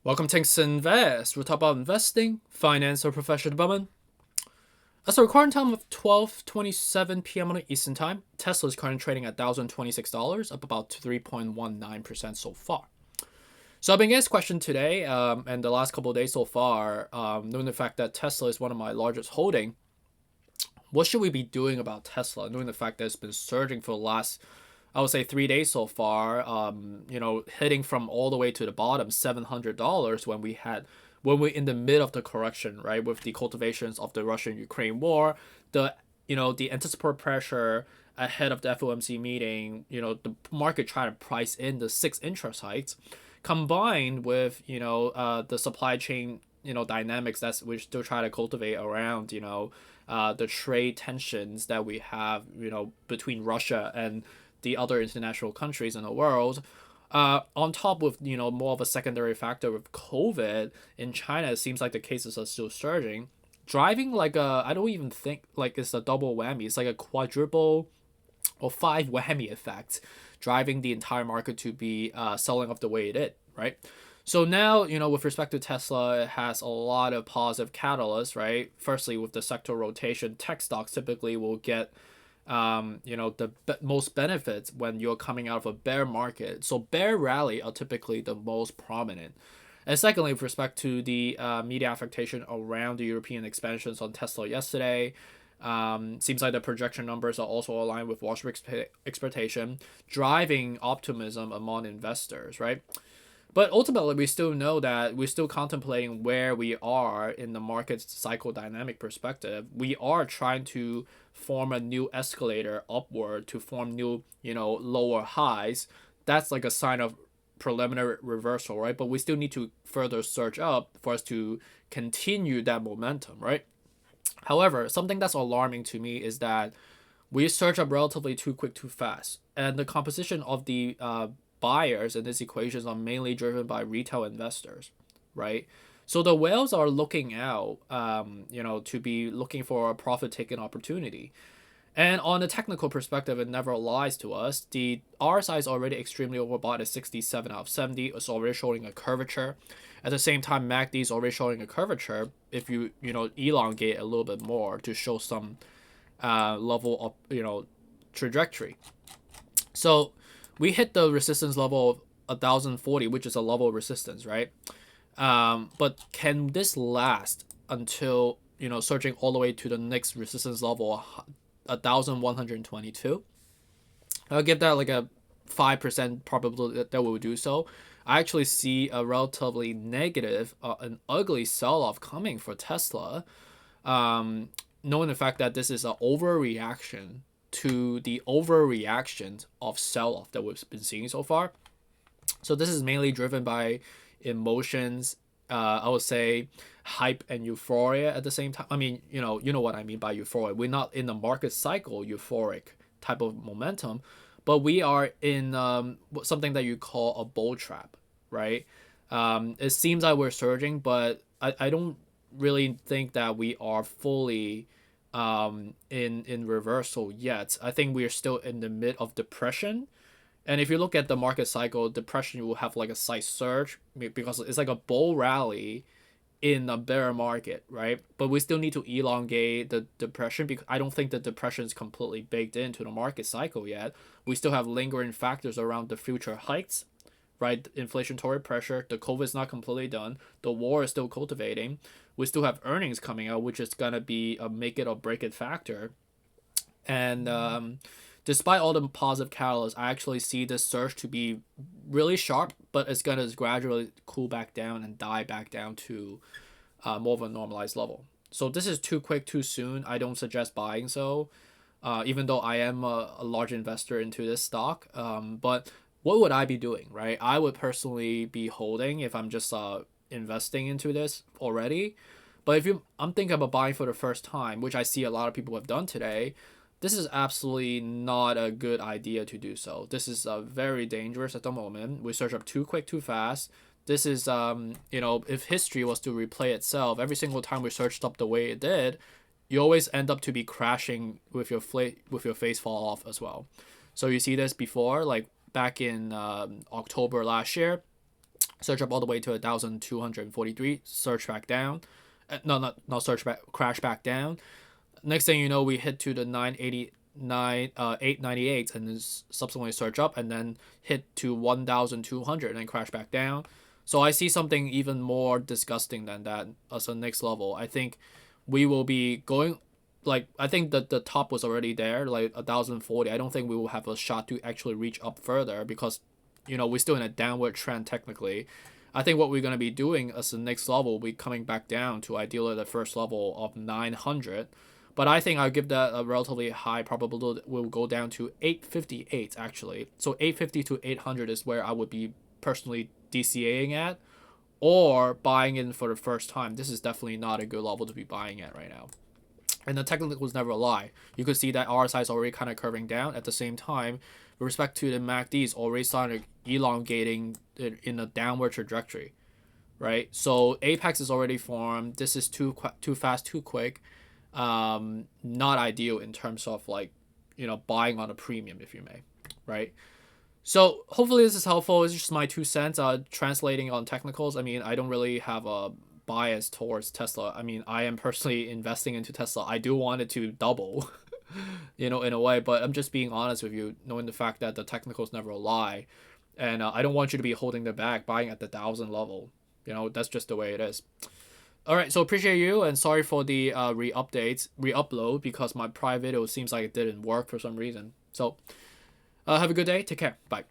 Welcome to Invest. We'll talk about investing, finance, or professional development. As the recording time of 12:27 p.m. on Eastern Time, Tesla is currently trading at $1,026, up about 3.19% so far. So I've been getting this question today, and the last couple of days so far, knowing the fact that Tesla is one of my largest holding. What should we be doing about Tesla, knowing the fact that it's been surging for the last, I would say, 3 days so far, hitting from all the way to the bottom, $700 when we're in the mid of the correction, right? With the cultivations of the Russian-Ukraine war, the anticipated pressure ahead of the FOMC meeting, the market trying to price in the six interest hikes, combined with the supply chain dynamics that we still try to cultivate around the trade tensions that we have between Russia and the other international countries in the world. On top with more of a secondary factor with COVID in China, it seems like the cases are still surging, driving like a I don't even think like it's a double whammy. It's like a quadruple or five whammy effect, driving the entire market to be selling off the way it is, right? So now, with respect to Tesla, it has a lot of positive catalysts, right? Firstly, with the sector rotation, tech stocks typically will get the most benefits when you're coming out of a bear market. So bear rally are typically the most prominent. And secondly, with respect to the media affectation around the European expansions on Tesla yesterday, seems like the projection numbers are also aligned with Wall Street expectation, driving optimism among investors, right? But ultimately, we still know that we're still contemplating where we are in the market cycle dynamic perspective. We are trying to form a new escalator upward to form new, lower highs. That's like a sign of preliminary reversal, right? But we still need to further surge up for us to continue that momentum, right? However, something that's alarming to me is that we surge up relatively too quick, too fast, and the composition of the buyers in this equation are mainly driven by retail investors, right? So the whales are looking out, to be looking for a profit-taking opportunity. And on the technical perspective, it never lies to us. The RSI is already extremely overbought at 67 out of 70. It's already showing a curvature. At the same time, MACD is already showing a curvature. If you elongate a little bit more to show some level of trajectory. So we hit the resistance level of 1040, which is a level of resistance, right? But can this last until surging all the way to the next resistance level, 1122? I'll give that like a 5% probability that we will do so. I actually see a relatively negative, an ugly sell-off coming for Tesla, knowing the fact that this is an overreaction to the overreaction of sell-off that we've been seeing so far. So this is mainly driven by emotions. I would say hype and euphoria at the same time. I mean, you know what I mean by euphoria. We're not in the market cycle euphoric type of momentum, but we are in something that you call a bull trap, right? It seems like we're surging, but I don't really think that we are fully in reversal yet. I think we are still in the mid of depression. And if you look at the market cycle, depression will have like a slight surge because it's like a bull rally in a bear market, right? But we still need to elongate the depression because I don't think the depression is completely baked into the market cycle yet. We still have lingering factors around the future hikes, right? Inflationary pressure, the COVID is not completely done, the war is still cultivating. We still have earnings coming out, which is gonna be a make it or break it factor. And despite all the positive catalysts, I actually see this surge to be really sharp, but it's gonna gradually cool back down and die back down to more of a normalized level. So this is too quick, too soon. I don't suggest buying so, even though I am a large investor into this stock. But what would I be doing, right? I would personally be holding if I'm just investing into this already. But I'm thinking about buying for the first time, which I see a lot of people have done today. This is absolutely not a good idea to do so. This is very dangerous at the moment. We surge up too quick, too fast. This is, if history was to replay itself, every single time we surged up the way it did, you always end up to be crashing with with your face fall off as well. So you see this before, like back in October last year, surge up all the way to 1,243, surge back down. No, not surge back, crash back down. Next thing you know, we hit to the 898, and then subsequently surge up and then hit to 1,200 and then crash back down. So I see something even more disgusting than that as a next level. I think we will be going, like, I think that the top was already there, like 1,040. I don't think we will have a shot to actually reach up further because, we're still in a downward trend technically. I think what we're going to be doing as the next level will be coming back down to ideally the first level of 900. But I think I'll give that a relatively high probability will go down to 858 actually. So 850 to 800 is where I would be personally DCAing at or buying in for the first time. This is definitely not a good level to be buying at right now. And the technicals never lie. You could see that RSI is already kind of curving down. At the same time, with respect to the MACD, is already starting elongating in a downward trajectory, right? So apex is already formed. This is too fast, too quick. Not ideal in terms of buying on a premium, if you may, right? So hopefully this is helpful. It's just my 2 cents translating on technicals. I mean, I don't really have a bias towards Tesla. I mean, I am personally investing into Tesla. I do want it to double, in a way, but I'm just being honest with you, knowing the fact that the technicals never lie. And I don't want you to be holding the bag, buying at the 1,000 level. That's just the way it is. All right, so appreciate you, and sorry for the re-upload, because my prior video seems like it didn't work for some reason. So have a good day. Take care. Bye.